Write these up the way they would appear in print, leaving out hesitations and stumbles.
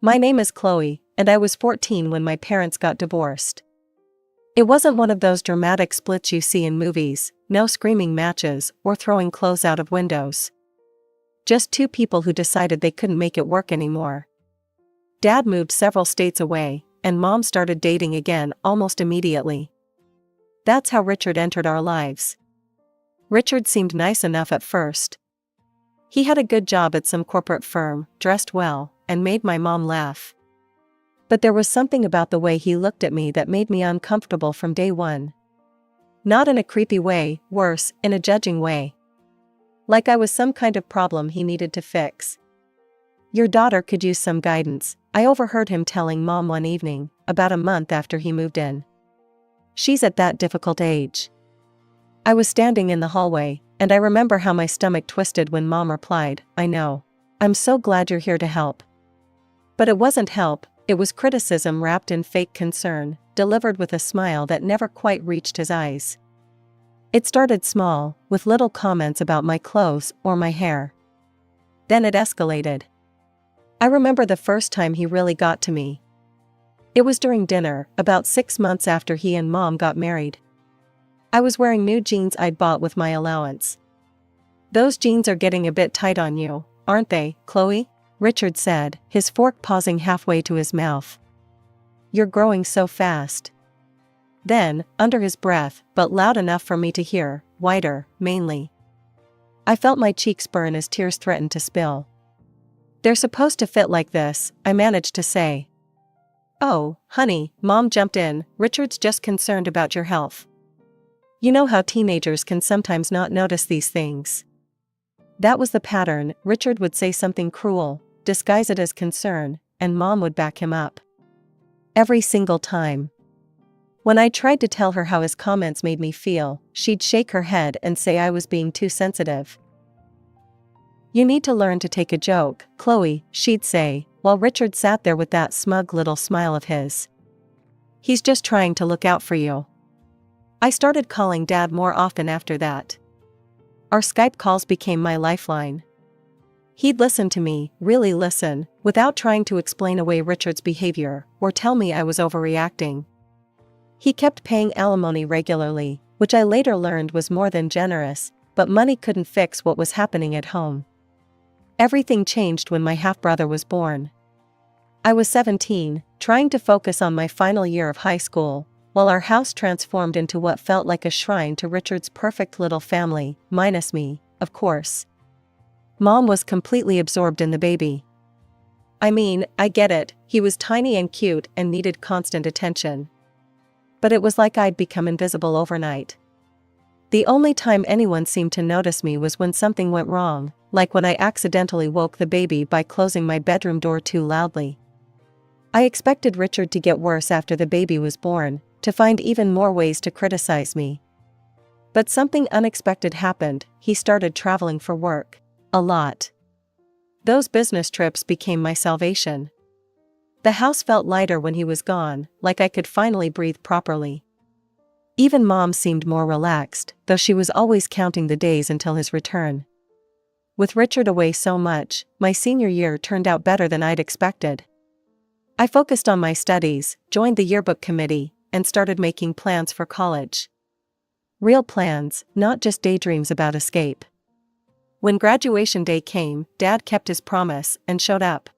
My name is Chloe, and I was 14 when my parents got divorced. It wasn't one of those dramatic splits you see in movies, no screaming matches or throwing clothes out of windows. Just two people who decided they couldn't make it work anymore. Dad moved several states away, and Mom started dating again almost immediately. That's how Richard entered our lives. Richard seemed nice enough at first. He had a good job at some corporate firm, dressed well, and made my mom laugh. But there was something about the way he looked at me that made me uncomfortable from day one. Not in a creepy way, worse, in a judging way. Like I was some kind of problem he needed to fix. "Your daughter could use some guidance," I overheard him telling Mom one evening, about a month after he moved in. "She's at that difficult age." I was standing in the hallway, and I remember how my stomach twisted when Mom replied, "I know. I'm so glad you're here to help." But it wasn't help, it was criticism wrapped in fake concern, delivered with a smile that never quite reached his eyes. It started small, with little comments about my clothes or my hair. Then it escalated. I remember the first time he really got to me. It was during dinner, about 6 months after he and Mom got married. I was wearing new jeans I'd bought with my allowance. "Those jeans are getting a bit tight on you, aren't they, Chloe?" Richard said, his fork pausing halfway to his mouth. "You're growing so fast." Then, under his breath, but loud enough for me to hear, "Wider, mainly." I felt my cheeks burn as tears threatened to spill. "They're supposed to fit like this," I managed to say. "Oh, honey," Mom jumped in, "Richard's just concerned about your health. You know how teenagers can sometimes not notice these things." That was the pattern. Richard would say something cruel, disguise it as concern, and Mom would back him up. Every single time. When I tried to tell her how his comments made me feel, she'd shake her head and say I was being too sensitive. "You need to learn to take a joke, Chloe," she'd say, while Richard sat there with that smug little smile of his. "He's just trying to look out for you." I started calling Dad more often after that. Our Skype calls became my lifeline. He'd listen to me, really listen, without trying to explain away Richard's behavior, or tell me I was overreacting. He kept paying alimony regularly, which I later learned was more than generous, but money couldn't fix what was happening at home. Everything changed when my half-brother was born. I was 17, trying to focus on my final year of high school, while our house transformed into what felt like a shrine to Richard's perfect little family, minus me, of course. Mom was completely absorbed in the baby. I mean, I get it, he was tiny and cute and needed constant attention. But it was like I'd become invisible overnight. The only time anyone seemed to notice me was when something went wrong, like when I accidentally woke the baby by closing my bedroom door too loudly. I expected Richard to get worse after the baby was born, to find even more ways to criticize me. But something unexpected happened. He started traveling for work. A lot. Those business trips became my salvation. The house felt lighter when he was gone, like I could finally breathe properly. Even Mom seemed more relaxed, though she was always counting the days until his return. With Richard away so much, my senior year turned out better than I'd expected. I focused on my studies, joined the yearbook committee, and started making plans for college. Real plans, not just daydreams about escape. When graduation day came, Dad kept his promise and showed up.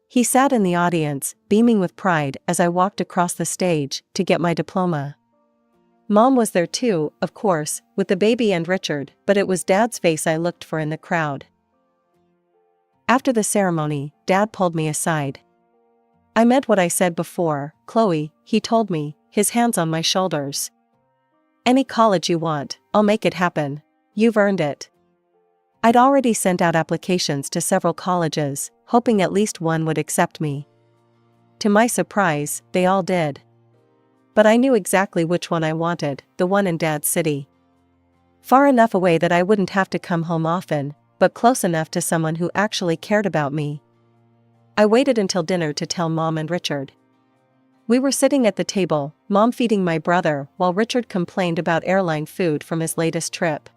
He sat in the audience, beaming with pride as I walked across the stage to get my diploma. Mom was there too, of course, with the baby and Richard, but it was Dad's face I looked for in the crowd. After the ceremony, Dad pulled me aside. "I meant what I said before, Chloe," he told me, his hands on my shoulders. "Any college you want, I'll make it happen. You've earned it." I'd already sent out applications to several colleges, hoping at least one would accept me. To my surprise, they all did. But I knew exactly which one I wanted, the one in Dad's city. Far enough away that I wouldn't have to come home often, but close enough to someone who actually cared about me. I waited until dinner to tell Mom and Richard. We were sitting at the table, Mom feeding my brother while Richard complained about airline food from his latest trip.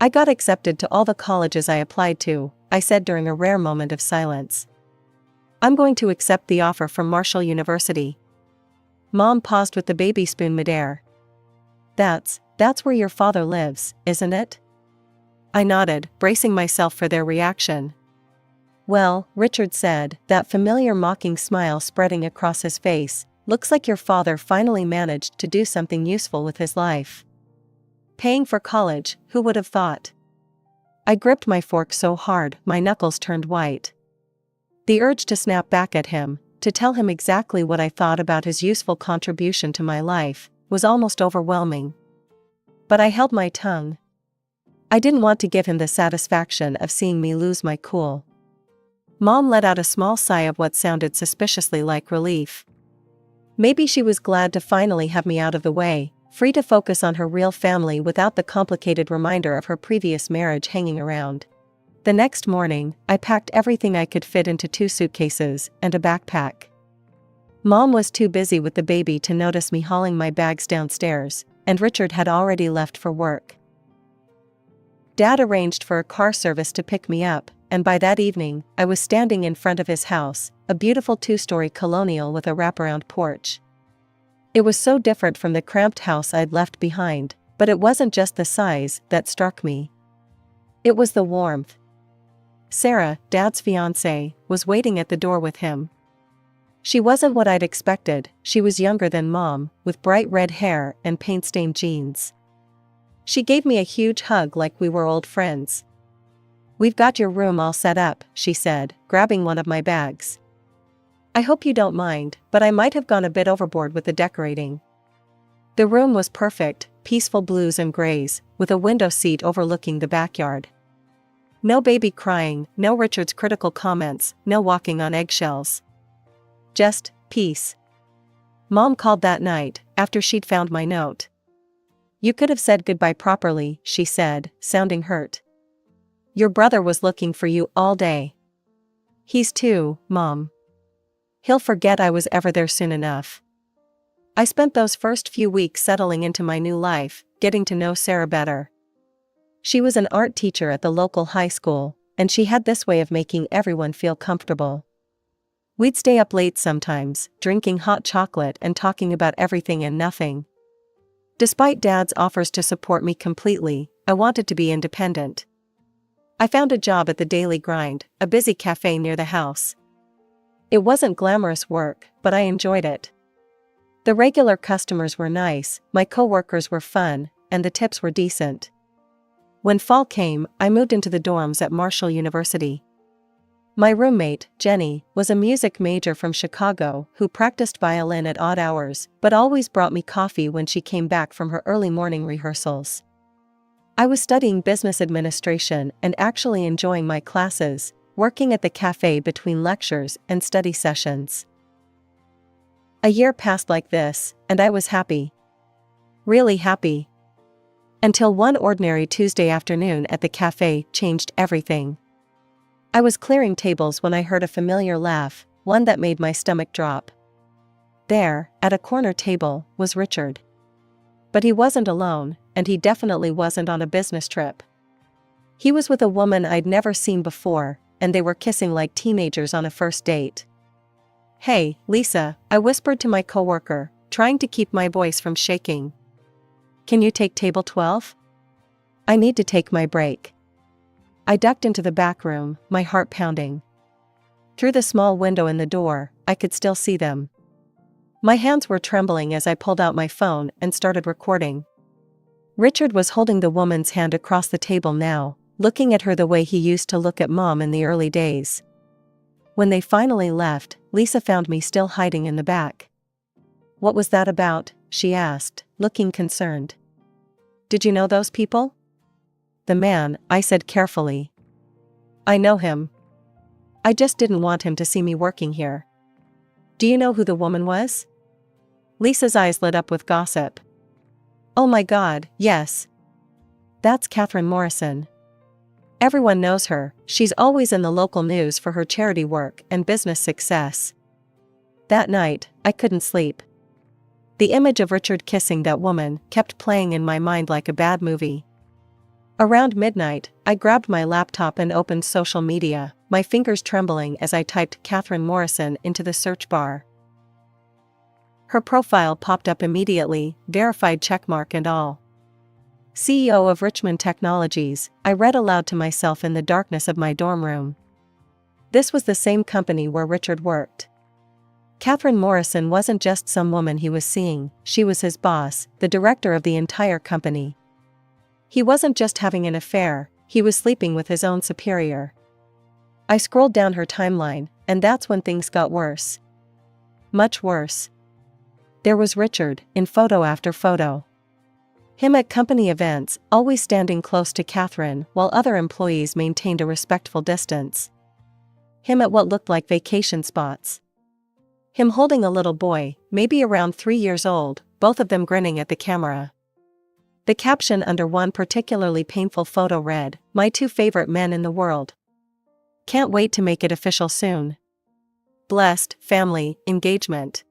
"I got accepted to all the colleges I applied to," I said during a rare moment of silence. I'm going to accept the offer from Marshall University. Mom paused with the baby spoon midair. That's where your father lives, isn't it? I nodded, bracing myself for their reaction. Well, Richard said, that familiar mocking smile spreading across his face, looks like your father finally managed to do something useful with his life. Paying for college, who would have thought? I gripped my fork so hard, my knuckles turned white. The urge to snap back at him, to tell him exactly what I thought about his useful contribution to my life, was almost overwhelming. But I held my tongue. I didn't want to give him the satisfaction of seeing me lose my cool. Mom let out a small sigh of what sounded suspiciously like relief. Maybe she was glad to finally have me out of the way, free to focus on her real family without the complicated reminder of her previous marriage hanging around. The next morning, I packed everything I could fit into 2 suitcases and a backpack. Mom was too busy with the baby to notice me hauling my bags downstairs, and Richard had already left for work. Dad arranged for a car service to pick me up, and by that evening, I was standing in front of his house, a beautiful 2-story colonial with a wraparound porch. It was so different from the cramped house I'd left behind, but it wasn't just the size that struck me. It was the warmth. Sarah, Dad's fiancée, was waiting at the door with him. She wasn't what I'd expected. She was younger than Mom, with bright red hair and paint-stained jeans. She gave me a huge hug like we were old friends. "We've got your room all set up," she said, grabbing one of my bags. "I hope you don't mind, but I might have gone a bit overboard with the decorating." The room was perfect, peaceful blues and grays, with a window seat overlooking the backyard. No baby crying, no Richard's critical comments, no walking on eggshells. Just peace. Mom called that night, after she'd found my note. "You could have said goodbye properly," she said, sounding hurt. "Your brother was looking for you all day." "He's 2, Mom. He'll forget I was ever there soon enough." I spent those first few weeks settling into my new life, getting to know Sarah better. She was an art teacher at the local high school, and she had this way of making everyone feel comfortable. We'd stay up late sometimes, drinking hot chocolate and talking about everything and nothing. Despite Dad's offers to support me completely, I wanted to be independent. I found a job at the Daily Grind, a busy cafe near the house. It wasn't glamorous work, but I enjoyed it. The regular customers were nice, my coworkers were fun, and the tips were decent. When fall came, I moved into the dorms at Marshall University. My roommate, Jenny, was a music major from Chicago who practiced violin at odd hours, but always brought me coffee when she came back from her early morning rehearsals. I was studying business administration and actually enjoying my classes, working at the cafe between lectures and study sessions. A year passed like this, and I was happy. Really happy. Until one ordinary Tuesday afternoon at the cafe changed everything. I was clearing tables when I heard a familiar laugh, one that made my stomach drop. There, at a corner table, was Richard. But he wasn't alone, and he definitely wasn't on a business trip. He was with a woman I'd never seen before, and they were kissing like teenagers on a first date. "Hey, Lisa," I whispered to my coworker, trying to keep my voice from shaking. "Can you take table 12? I need to take my break." I ducked into the back room, my heart pounding. Through the small window in the door, I could still see them. My hands were trembling as I pulled out my phone and started recording. Richard was holding the woman's hand across the table now, looking at her the way he used to look at Mom in the early days. When they finally left, Lisa found me still hiding in the back. "What was that about?" she asked, looking concerned. "Did you know those people?" "The man," I said carefully. "I know him. I just didn't want him to see me working here." "Do you know who the woman was?" Lisa's eyes lit up with gossip. "Oh my God, yes. That's Catherine Morrison. Everyone knows her. She's always in the local news for her charity work and business success." That night, I couldn't sleep. The image of Richard kissing that woman kept playing in my mind like a bad movie. Around midnight, I grabbed my laptop and opened social media. my fingers trembling as I typed Catherine Morrison into the search bar. Her profile popped up immediately, verified checkmark and all. CEO of Richmond Technologies, I read aloud to myself in the darkness of my dorm room. This was the same company where Richard worked. Catherine Morrison wasn't just some woman he was seeing, she was his boss, the director of the entire company. He wasn't just having an affair, he was sleeping with his own superior. I scrolled down her timeline, and that's when things got worse. Much worse. There was Richard, in photo after photo. Him at company events, always standing close to Catherine while other employees maintained a respectful distance. Him at what looked like vacation spots. Him holding a little boy, maybe around 3 years old, both of them grinning at the camera. The caption under one particularly painful photo read, "My 2 favorite men in the world. Can't wait to make it official soon. Blessed, family, engagement."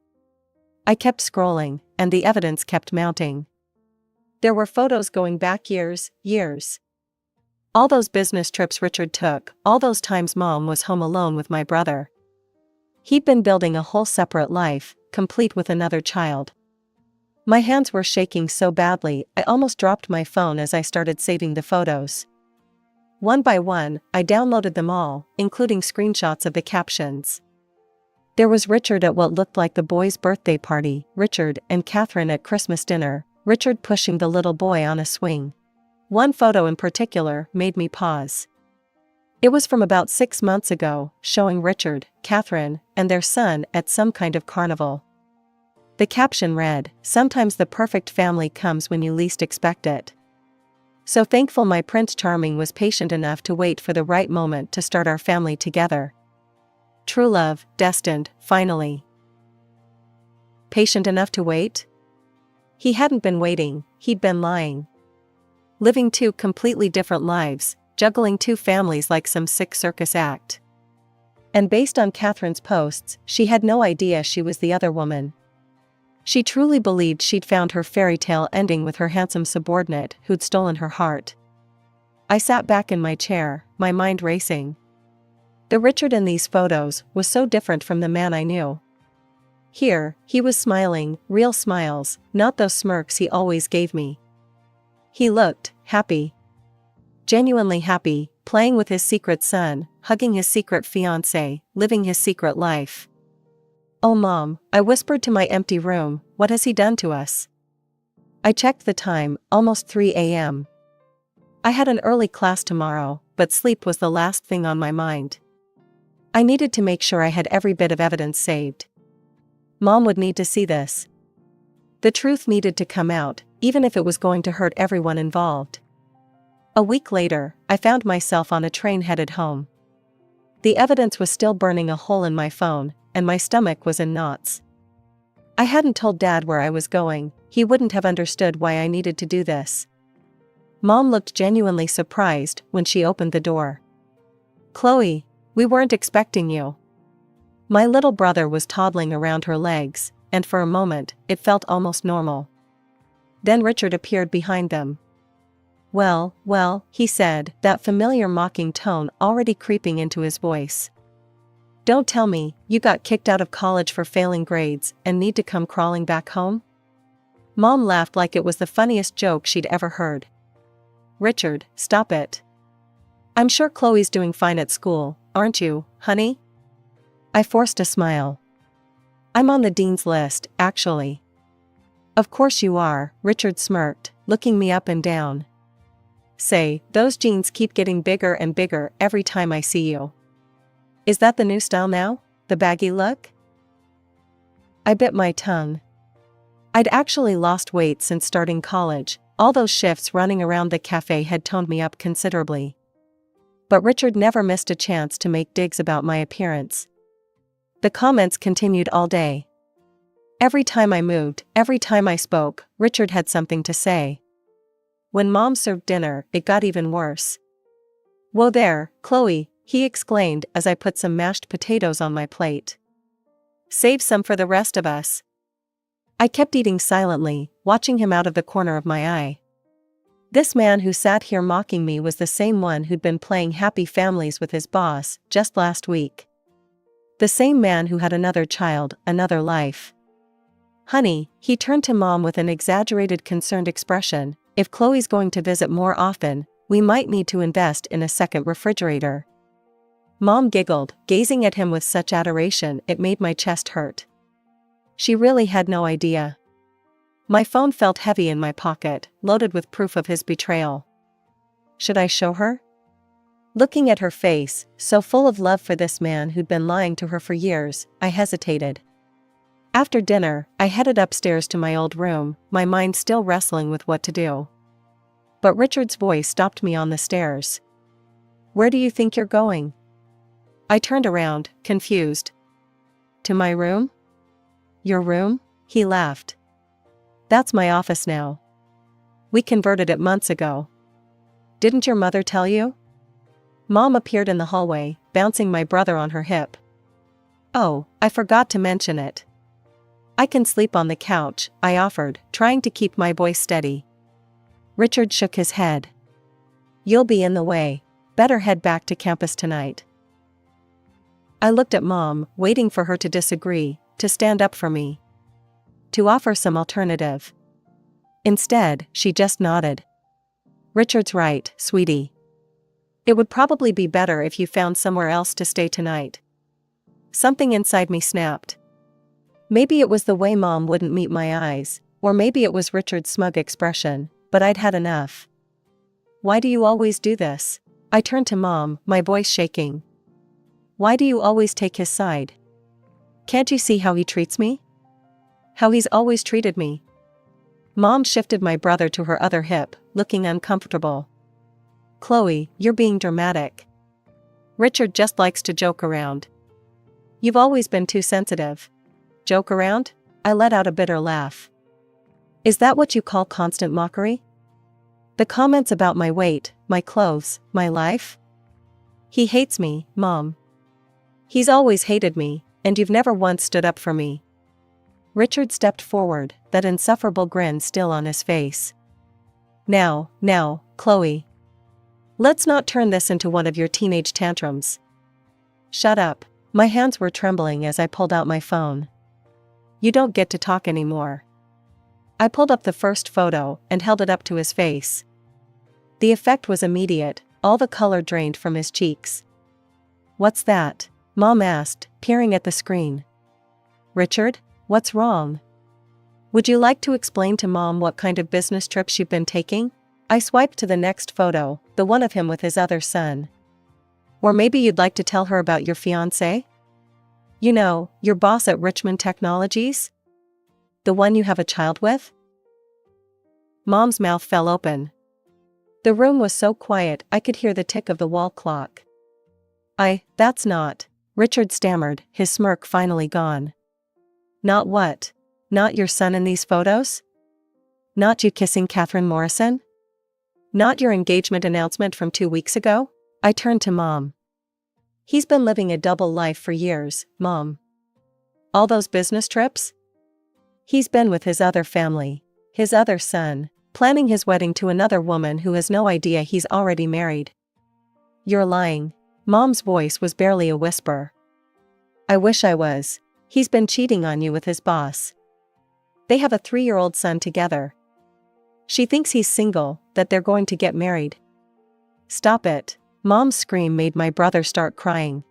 I kept scrolling, and the evidence kept mounting. There were photos going back years. All those business trips Richard took, all those times Mom was home alone with my brother. He'd been building a whole separate life, complete with another child. My hands were shaking so badly I almost dropped my phone as I started saving the photos. One by one, I downloaded them all, including screenshots of the captions. There was Richard at what looked like the boy's birthday party, Richard and Catherine at Christmas dinner, Richard pushing the little boy on a swing. One photo in particular made me pause. It was from about 6 months ago, showing Richard, Catherine, and their son at some kind of carnival. The caption read, "Sometimes the perfect family comes when you least expect it." So thankful my Prince Charming was patient enough to wait for the right moment to start our family together. True love, destined, finally. Patient enough to wait? He hadn't been waiting, he'd been lying. Living 2 completely different lives, juggling 2 families like some sick circus act. And based on Catherine's posts, she had no idea she was the other woman. She truly believed she'd found her fairy tale ending with her handsome subordinate who'd stolen her heart. I sat back in my chair, my mind racing. The Richard in these photos was so different from the man I knew. Here, he was smiling, real smiles, not those smirks he always gave me. He looked happy. Genuinely happy, playing with his secret son, hugging his secret fiancée, living his secret life. "Oh Mom," I whispered to my empty room, "what has he done to us?" I checked the time, almost 3 a.m. I had an early class tomorrow, but sleep was the last thing on my mind. I needed to make sure I had every bit of evidence saved. Mom would need to see this. The truth needed to come out, even if it was going to hurt everyone involved. A week later, I found myself on a train headed home. The evidence was still burning a hole in my phone, and my stomach was in knots. I hadn't told Dad where I was going, he wouldn't have understood why I needed to do this. Mom looked genuinely surprised when she opened the door. "Chloe, we weren't expecting you." My little brother was toddling around her legs, and for a moment, it felt almost normal. Then Richard appeared behind them. Well, he said, that familiar mocking tone already creeping into his voice. "Don't tell me, you got kicked out of college for failing grades and need to come crawling back home?" Mom laughed like it was the funniest joke she'd ever heard. "Richard, stop it. I'm sure Chloe's doing fine at school, aren't you, honey?" I forced a smile. "I'm on the dean's list, actually." "Of course you are," Richard smirked, looking me up and down. "Say, those jeans keep getting bigger and bigger every time I see you. Is that the new style now? The baggy look?" I bit my tongue. I'd actually lost weight since starting college, all those shifts running around the cafe had toned me up considerably. But Richard never missed a chance to make digs about my appearance. The comments continued all day. Every time I moved, every time I spoke, Richard had something to say. When Mom served dinner, it got even worse. "Whoa there, Chloe," he exclaimed as I put some mashed potatoes on my plate. "Save some for the rest of us." I kept eating silently, watching him out of the corner of my eye. This man who sat here mocking me was the same one who'd been playing happy families with his boss just last week. The same man who had another child, another life. Honey, he turned to Mom with an exaggerated concerned expression, if Chloe's going to visit more often, we might need to invest in a second refrigerator. Mom giggled, gazing at him with such adoration it made my chest hurt. She really had no idea. My phone felt heavy in my pocket, loaded with proof of his betrayal. Should I show her? Looking at her face, so full of love for this man who'd been lying to her for years, I hesitated. After dinner, I headed upstairs to my old room, my mind still wrestling with what to do. But Richard's voice stopped me on the stairs. Where do you think you're going? I turned around, confused. To my room? Your room? He laughed. That's my office now. We converted it months ago. Didn't your mother tell you? Mom appeared in the hallway, bouncing my brother on her hip. Oh, I forgot to mention it. I can sleep on the couch, I offered, trying to keep my voice steady. Richard shook his head. You'll be in the way. Better head back to campus tonight. I looked at Mom, waiting for her to disagree, to stand up for me, to offer some alternative. Instead, she just nodded. Richard's right, sweetie. It would probably be better if you found somewhere else to stay tonight. Something inside me snapped. Maybe it was the way Mom wouldn't meet my eyes, or maybe it was Richard's smug expression, but I'd had enough. Why do you always do this? I turned to Mom, my voice shaking. Why do you always take his side? Can't you see how he treats me? How he's always treated me? Mom shifted my brother to her other hip, looking uncomfortable. Chloe, you're being dramatic. Richard just likes to joke around. You've always been too sensitive. Joke around? I let out a bitter laugh. Is that what you call constant mockery? The comments about my weight, my clothes, my life? He hates me, Mom. He's always hated me, and you've never once stood up for me. Richard stepped forward, that insufferable grin still on his face. Now, Chloe. Let's not turn this into one of your teenage tantrums. Shut up. My hands were trembling as I pulled out my phone. You don't get to talk anymore. I pulled up the first photo and held it up to his face. The effect was immediate, all the color drained from his cheeks. What's that? Mom asked, peering at the screen. Richard, what's wrong? Would you like to explain to Mom what kind of business trips you've been taking? I swiped to the next photo, the one of him with his other son. Or maybe you'd like to tell her about your fiancé? You know, your boss at Richmond Technologies? The one you have a child with? Mom's mouth fell open. The room was so quiet I could hear the tick of the wall clock. That's not. Richard stammered, his smirk finally gone. Not what? Not your son in these photos? Not you kissing Catherine Morrison? Not your engagement announcement from 2 weeks ago? I turned to Mom. He's been living a double life for years, Mom. All those business trips? He's been with his other family, his other son, planning his wedding to another woman who has no idea he's already married. You're lying. Mom's voice was barely a whisper. I wish I was. He's been cheating on you with his boss. They have a 3-year-old son together. She thinks he's single, that they're going to get married. Stop it. Mom's scream made my brother start crying.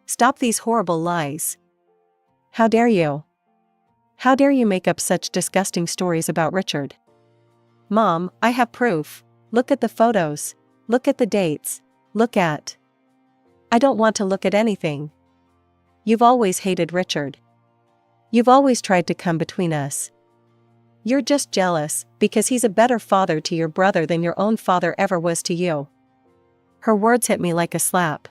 Stop these horrible lies. How dare you? How dare you make up such disgusting stories about Richard? Mom, I have proof. Look at the photos. Look at the dates. Look at. I don't want to look at anything. You've always hated Richard. You've always tried to come between us. You're just jealous, because he's a better father to your brother than your own father ever was to you. Her words hit me like a slap.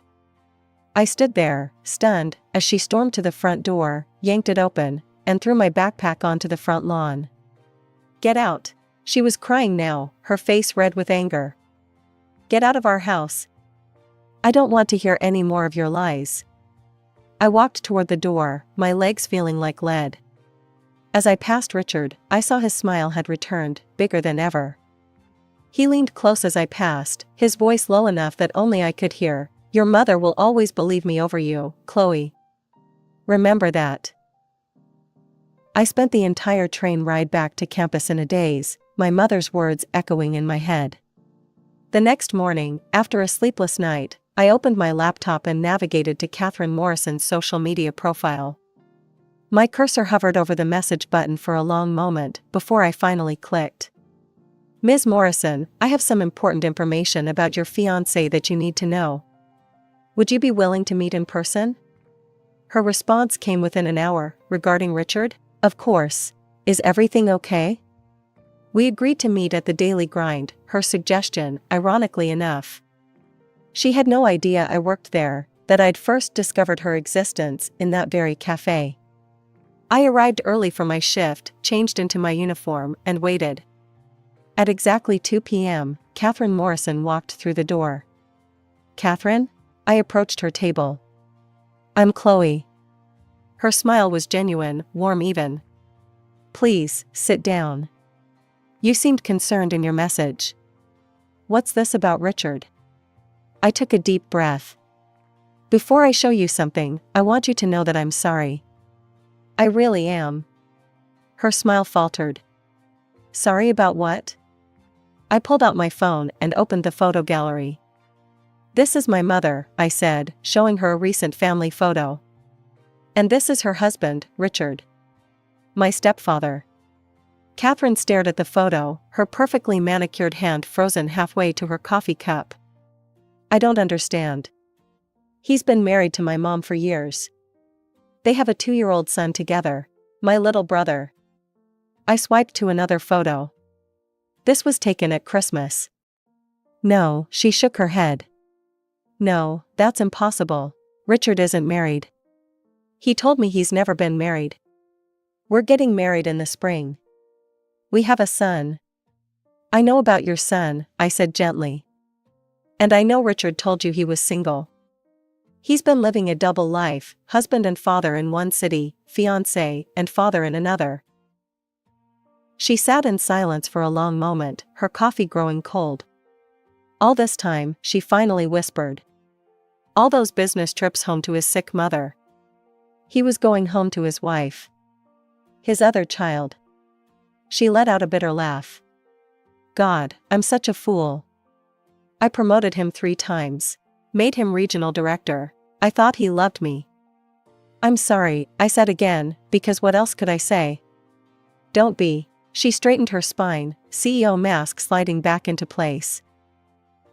I stood there, stunned, as she stormed to the front door, yanked it open, and threw my backpack onto the front lawn. Get out. She was crying now, her face red with anger. Get out of our house. I don't want to hear any more of your lies. I walked toward the door, my legs feeling like lead. As I passed Richard, I saw his smile had returned, bigger than ever. He leaned close as I passed, his voice low enough that only I could hear. Your mother will always believe me over you, Chloe. Remember that. I spent the entire train ride back to campus in a daze, my mother's words echoing in my head. The next morning, after a sleepless night, I opened my laptop and navigated to Catherine Morrison's social media profile. My cursor hovered over the message button for a long moment before I finally clicked. Ms. Morrison, I have some important information about your fiancé that you need to know. Would you be willing to meet in person? Her response came within an hour, regarding Richard. Of course. Is everything okay? We agreed to meet at the Daily Grind, her suggestion, ironically enough. She had no idea I worked there, that I'd first discovered her existence in that very cafe. I arrived early for my shift, changed into my uniform, and waited. At exactly 2 p.m., Catherine Morrison walked through the door. Catherine? I approached her table. I'm Chloe. Her smile was genuine, warm even. Please, sit down. You seemed concerned in your message. What's this about Richard? I took a deep breath. Before I show you something, I want you to know that I'm sorry. I really am. Her smile faltered. Sorry about what? I pulled out my phone and opened the photo gallery. This is my mother, I said, showing her a recent family photo. And this is her husband, Richard. My stepfather. Catherine stared at the photo, her perfectly manicured hand frozen halfway to her coffee cup. I don't understand. He's been married to my mom for years. They have a 2-year-old son together, my little brother. I swiped to another photo. This was taken at Christmas. No, she shook her head. No, that's impossible. Richard isn't married. He told me he's never been married. We're getting married in the spring. We have a son. I know about your son, I said gently. And I know Richard told you he was single. He's been living a double life, husband and father in one city, fiancé and father in another. She sat in silence for a long moment, her coffee growing cold. All this time, she finally whispered. All those business trips home to his sick mother. He was going home to his wife. His other child. She let out a bitter laugh. God, I'm such a fool. I promoted him 3 times. Made him regional director. I thought he loved me. I'm sorry, I said again, because what else could I say? Don't be. She straightened her spine, CEO mask sliding back into place.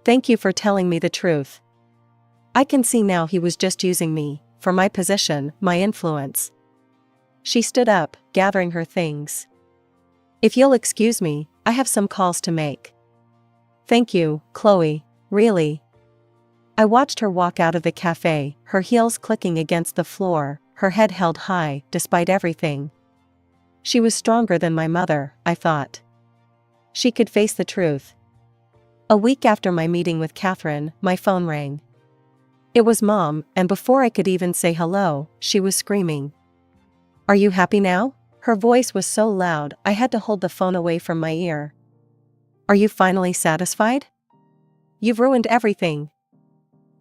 Thank you for telling me the truth. I can see now he was just using me, for my position, my influence. She stood up, gathering her things. If you'll excuse me, I have some calls to make. Thank you, Chloe, really. I watched her walk out of the cafe, her heels clicking against the floor, her head held high, despite everything. She was stronger than my mother, I thought. She could face the truth. A week after my meeting with Catherine, my phone rang. It was Mom, and before I could even say hello, she was screaming. Are you happy now? Her voice was so loud I had to hold the phone away from my ear. Are you finally satisfied? You've ruined everything.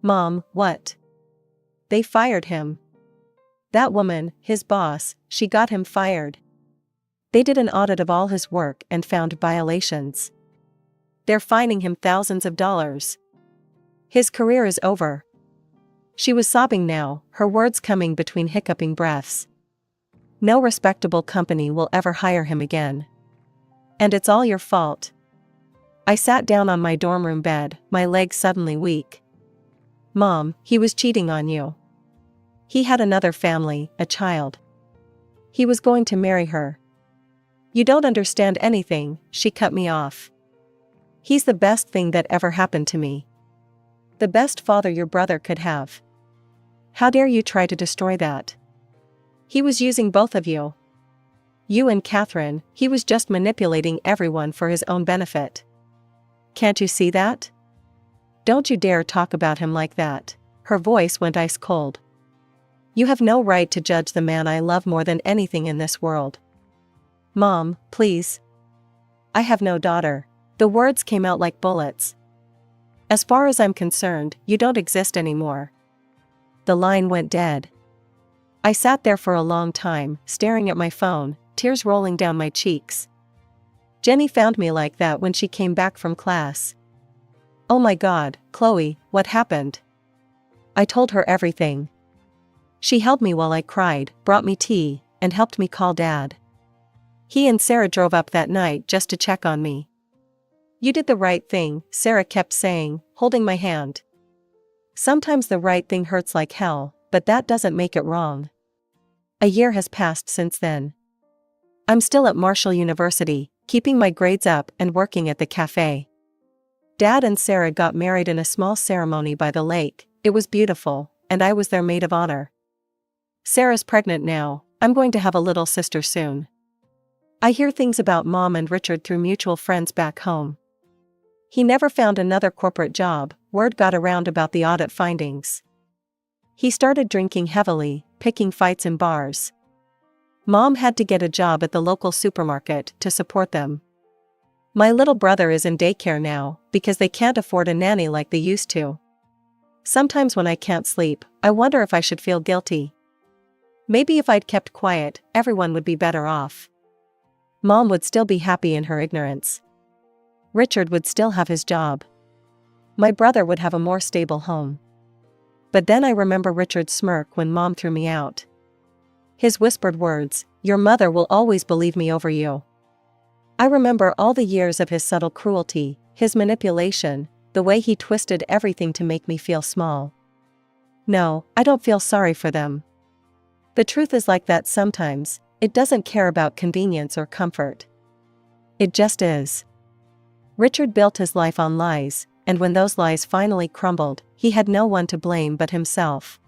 Mom, what? They fired him. That woman, his boss, she got him fired. They did an audit of all his work and found violations. They're fining him thousands of dollars. His career is over. She was sobbing now, her words coming between hiccuping breaths. No respectable company will ever hire him again. And it's all your fault. I sat down on my dorm room bed, my legs suddenly weak. Mom, he was cheating on you. He had another family, a child. He was going to marry her. You don't understand anything, she cut me off. He's the best thing that ever happened to me. The best father your brother could have. How dare you try to destroy that? He was using both of you. You and Catherine, he was just manipulating everyone for his own benefit. Can't you see that? Don't you dare talk about him like that. Her voice went ice cold. You have no right to judge the man I love more than anything in this world. Mom, please. I have no daughter. The words came out like bullets. As far as I'm concerned, you don't exist anymore. The line went dead. I sat there for a long time, staring at my phone, tears rolling down my cheeks. Jenny found me like that when she came back from class. Oh my God, Chloe, what happened? I told her everything. She held me while I cried, brought me tea, and helped me call Dad. He and Sarah drove up that night just to check on me. You did the right thing, Sarah kept saying, holding my hand. Sometimes the right thing hurts like hell, but that doesn't make it wrong. A year has passed since then. I'm still at Marshall University, keeping my grades up and working at the cafe. Dad and Sarah got married in a small ceremony by the lake. It was beautiful, and I was their maid of honor. Sarah's pregnant now. I'm going to have a little sister soon. I hear things about Mom and Richard through mutual friends back home. He never found another corporate job. Word got around about the audit findings. He started drinking heavily, picking fights in bars. Mom had to get a job at the local supermarket to support them. My little brother is in daycare now because they can't afford a nanny like they used to. Sometimes when I can't sleep, I wonder if I should feel guilty. Maybe if I'd kept quiet, everyone would be better off. Mom would still be happy in her ignorance. Richard would still have his job. My brother would have a more stable home. But then I remember Richard's smirk when Mom threw me out. His whispered words, "Your mother will always believe me over you." I remember all the years of his subtle cruelty, his manipulation, the way he twisted everything to make me feel small. No, I don't feel sorry for them. The truth is like that sometimes, it doesn't care about convenience or comfort. It just is. Richard built his life on lies, and when those lies finally crumbled, he had no one to blame but himself.